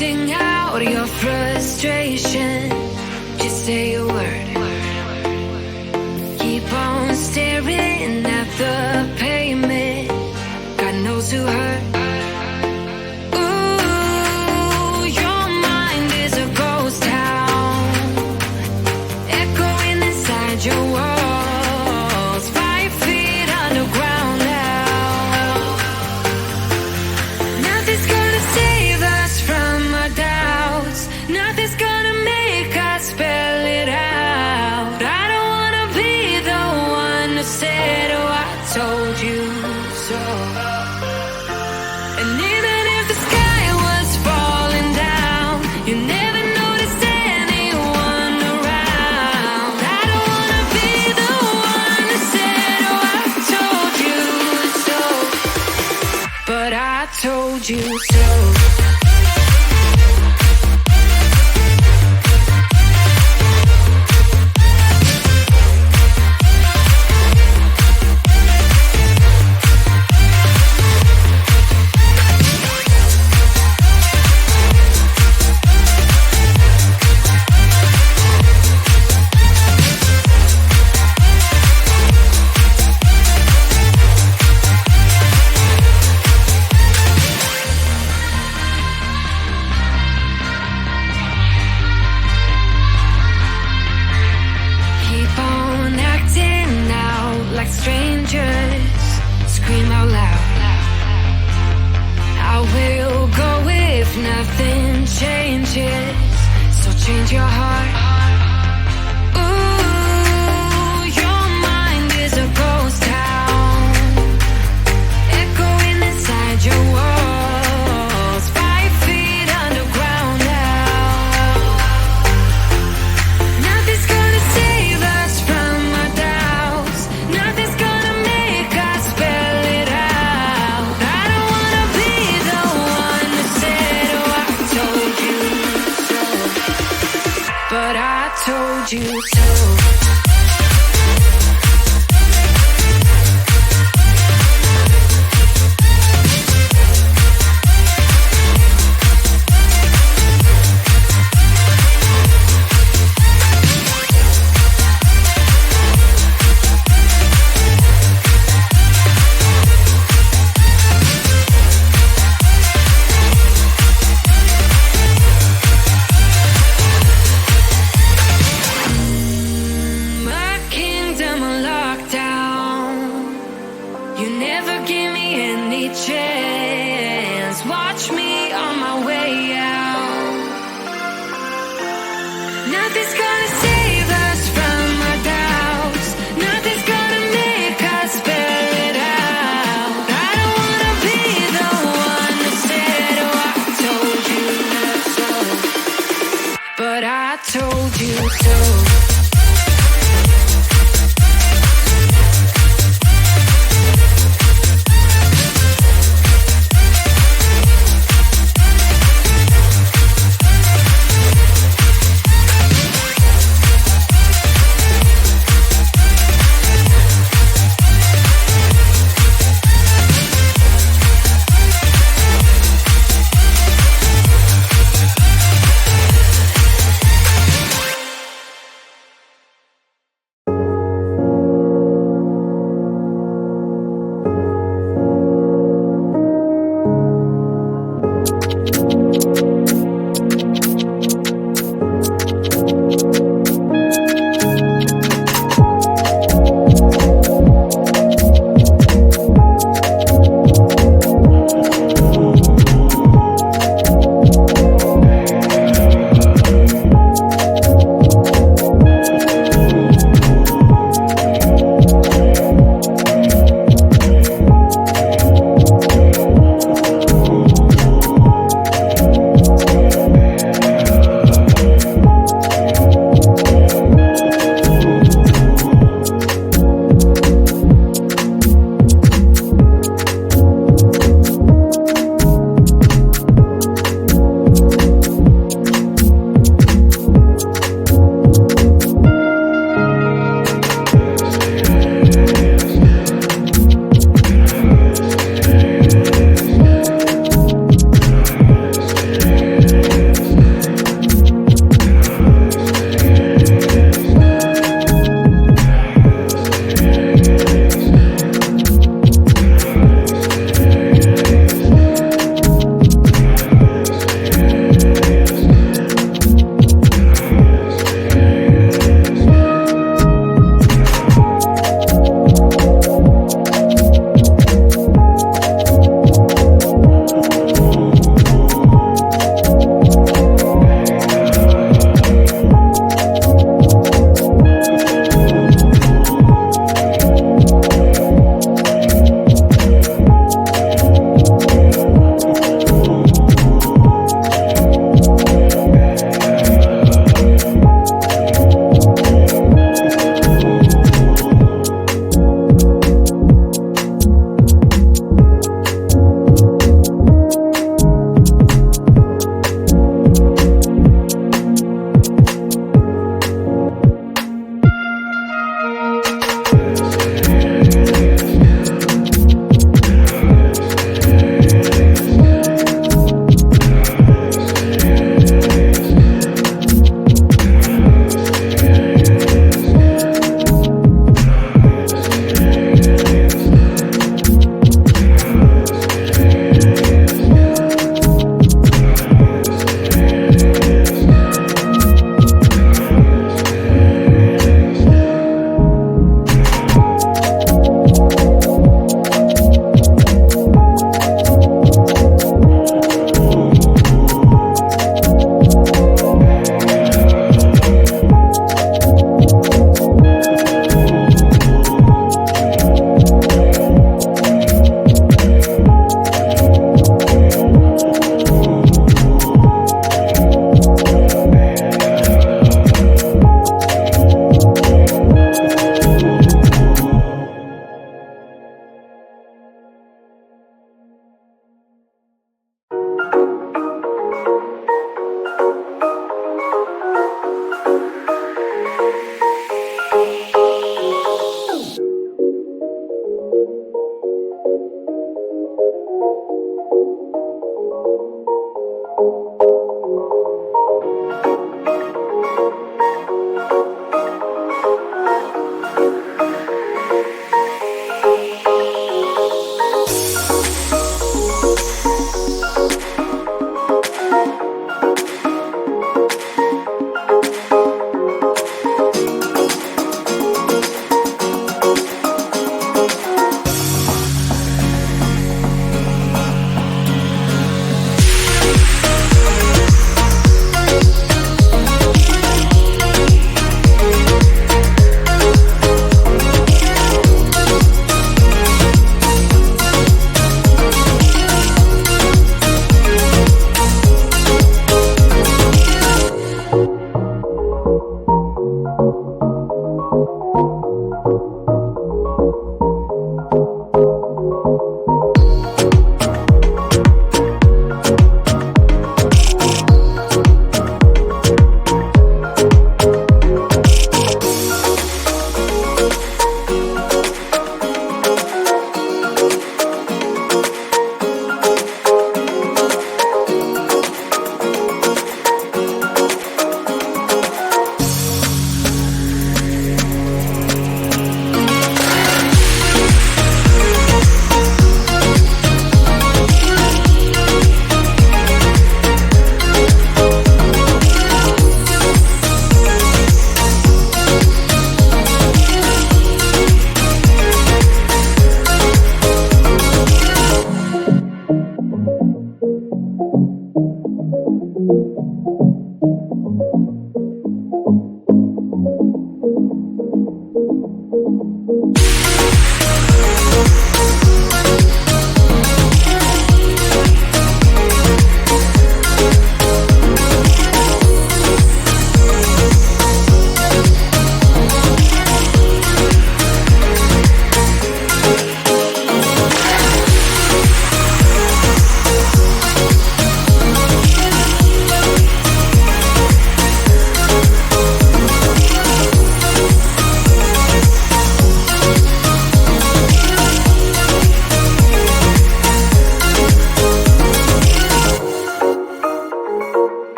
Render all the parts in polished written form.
Sing out your frustration, just say a word. Keep on staring at the pavement, God knows who hurt. Ooh, your mind is a ghost town, echoing inside your walls, 5 feet underground now. Nothing's gonna save us from our doubts, nothing's gonna make us spell it out. I don't wanna be the one who said, oh, I told you so. And even if the sky was falling down, you never noticed anyone around. I don't wanna be the one who said, oh, I told you so. But I told you so. Keep on acting out like strangers, scream out loud. I will go if nothing changes, so change your heart. Ooh, your mind is a ghost town, echoing inside your walls, 5 feet underground now. Nothing's gonna save us from our doubts, nothing's gonna make us spell it out. I don't wanna be the one who said, oh, I told you so. But I told you so. My kingdom on lockdown, you never give me any chance. Watch me on my way out. Nothing's gonna save us from our doubts, nothing's gonna make us spell it out. I don't wanna be the one who said, oh, I told you so. But I told you so.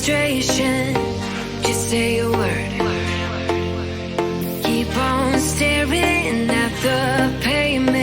frustration. Just say a word. Keep on staring at the pavement.